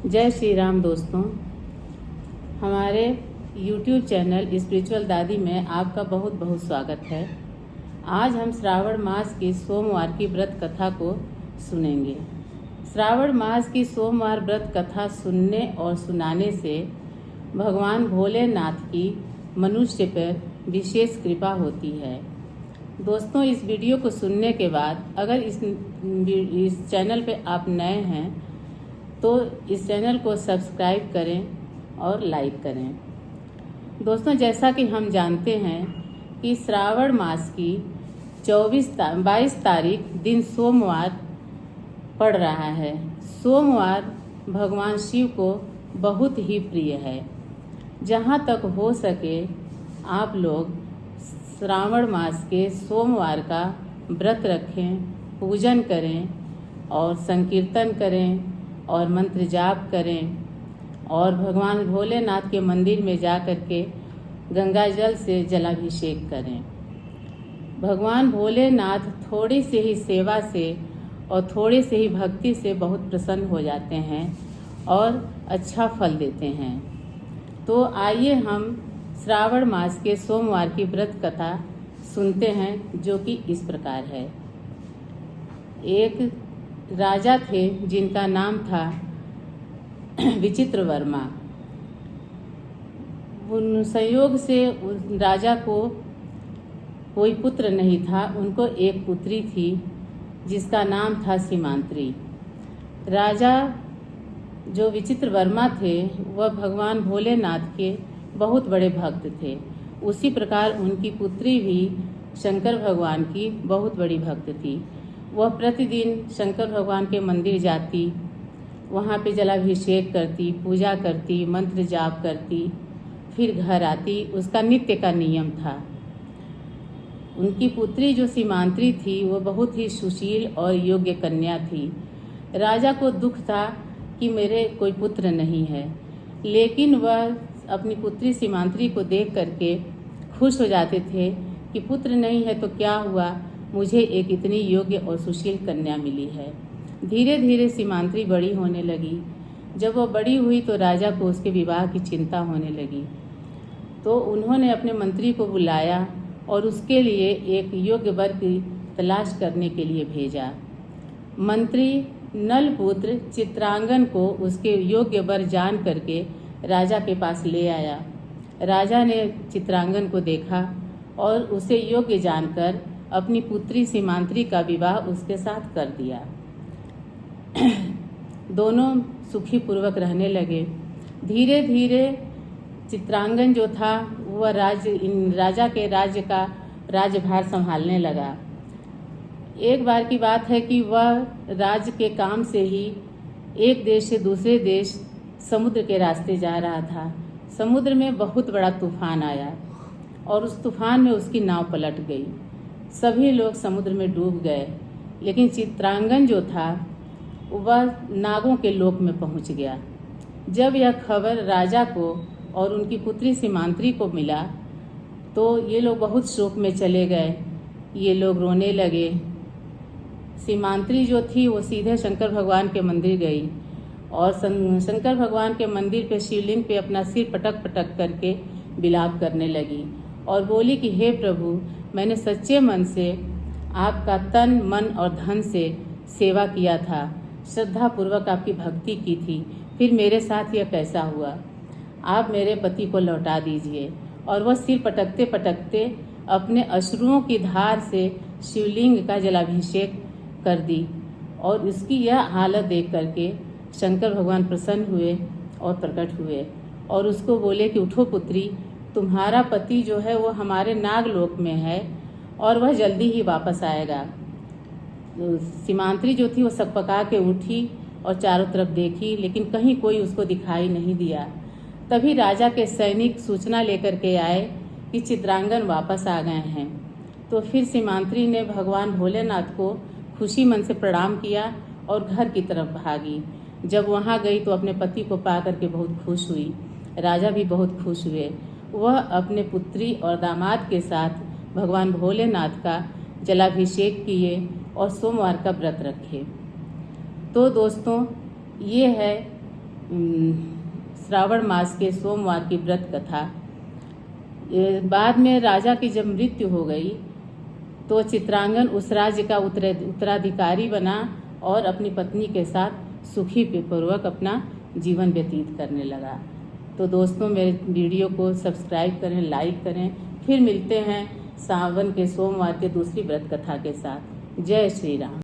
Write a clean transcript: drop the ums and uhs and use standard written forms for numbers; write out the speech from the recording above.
जय श्री राम दोस्तों। हमारे YouTube चैनल स्पिरिचुअल दादी में आपका बहुत बहुत स्वागत है। आज हम श्रावण मास की सोमवार की व्रत कथा को सुनेंगे। श्रावण मास की सोमवार व्रत कथा सुनने और सुनाने से भगवान भोलेनाथ की मनुष्य पर विशेष कृपा होती है। दोस्तों, इस वीडियो को सुनने के बाद अगर इस चैनल पे आप नए हैं तो इस चैनल को सब्सक्राइब करें और लाइक करें। दोस्तों, जैसा कि हम जानते हैं कि श्रावण मास की 22 तारीख दिन सोमवार पड़ रहा है। सोमवार भगवान शिव को बहुत ही प्रिय है। जहाँ तक हो सके आप लोग श्रावण मास के सोमवार का व्रत रखें, पूजन करें और संकीर्तन करें और मंत्र जाप करें और भगवान भोलेनाथ के मंदिर में जा कर के गंगा जल से जलाभिषेक करें। भगवान भोलेनाथ थोड़ी सी ही सेवा से और थोड़ी सी ही भक्ति से बहुत प्रसन्न हो जाते हैं और अच्छा फल देते हैं। तो आइए हम श्रावण मास के सोमवार की व्रत कथा सुनते हैं, जो कि इस प्रकार है। एक राजा थे जिनका नाम था विचित्र वर्मा। उन संयोग से उस राजा को कोई पुत्र नहीं था। उनको एक पुत्री थी जिसका नाम था सीमांत्री। राजा जो विचित्र वर्मा थे वह भगवान भोलेनाथ के बहुत बड़े भक्त थे। उसी प्रकार उनकी पुत्री भी शंकर भगवान की बहुत बड़ी भक्त थी। वह प्रतिदिन शंकर भगवान के मंदिर जाती, वहाँ पे जलाभिषेक करती, पूजा करती, मंत्र जाप करती, फिर घर आती। उसका नित्य का नियम था। उनकी पुत्री जो सीमांत्री थी वो बहुत ही सुशील और योग्य कन्या थी। राजा को दुख था कि मेरे कोई पुत्र नहीं है, लेकिन वह अपनी पुत्री सीमांत्री को देख करके खुश हो जाते थे कि पुत्र नहीं है तो क्या हुआ, मुझे एक इतनी योग्य और सुशील कन्या मिली है। धीरे धीरे सीमांत्री बड़ी होने लगी। जब वह बड़ी हुई तो राजा को उसके विवाह की चिंता होने लगी। तो उन्होंने अपने मंत्री को बुलाया और उसके लिए एक योग्य वर की तलाश करने के लिए भेजा। मंत्री नलपुत्र चित्रांगन को उसके योग्य वर जान करके राजा के पास ले आया। राजा ने चित्रांगन को देखा और उसे योग्य जानकर अपनी पुत्री सीमांत्री का विवाह उसके साथ कर दिया। दोनों सुखी पूर्वक रहने लगे। धीरे धीरे चित्रांगन जो था वह राजा के राज्य का राज्यभार संभालने लगा। एक बार की बात है कि वह राज्य के काम से ही एक देश से दूसरे देश समुद्र के रास्ते जा रहा था। समुद्र में बहुत बड़ा तूफान आया और उस तूफान में उसकी नाव पलट गई। सभी लोग समुद्र में डूब गए, लेकिन चित्रांगन जो था वह नागों के लोक में पहुंच गया। जब यह खबर राजा को और उनकी पुत्री सीमांत्री को मिला तो ये लोग बहुत शोक में चले गए। ये लोग रोने लगे। सीमांत्री जो थी वो सीधे शंकर भगवान के मंदिर गई और शंकर भगवान के मंदिर पे शिवलिंग पे अपना सिर पटक पटक करके विलाप करने लगी और बोली कि हे प्रभु, मैंने सच्चे मन से आपका तन मन और धन से सेवा किया था, श्रद्धा पूर्वक आपकी भक्ति की थी, फिर मेरे साथ यह कैसा हुआ? आप मेरे पति को लौटा दीजिए। और वह सिर पटकते पटकते अपने अश्रुओं की धार से शिवलिंग का जलाभिषेक कर दी और उसकी यह हालत देख करके शंकर भगवान प्रसन्न हुए और प्रकट हुए और उसको बोले कि उठो पुत्री, तुम्हारा पति जो है वो हमारे नागलोक में है और वह जल्दी ही वापस आएगा। सीमांत्री जो थी वो सकपका के उठी और चारों तरफ देखी, लेकिन कहीं कोई उसको दिखाई नहीं दिया। तभी राजा के सैनिक सूचना लेकर के आए कि चित्रांगन वापस आ गए हैं। तो फिर सीमांत्री ने भगवान भोलेनाथ को खुशी मन से प्रणाम किया और घर की तरफ भागी। जब वहाँ गई तो अपने पति को पा करके बहुत खुश हुई। राजा भी बहुत खुश हुए। वह अपने पुत्री और दामाद के साथ भगवान भोलेनाथ का जलाभिषेक किए और सोमवार का व्रत रखे। तो दोस्तों, ये है श्रावण मास के सोमवार की व्रत कथा। बाद में राजा की जब मृत्यु हो गई तो चित्रांगन उस राज्य का उत्तराधिकारी बना और अपनी पत्नी के साथ सुखी पूर्वक अपना जीवन व्यतीत करने लगा। तो दोस्तों, मेरे वीडियो को सब्सक्राइब करें, लाइक करें। फिर मिलते हैं सावन के सोमवार के दूसरी व्रत कथा के साथ। जय श्री राम।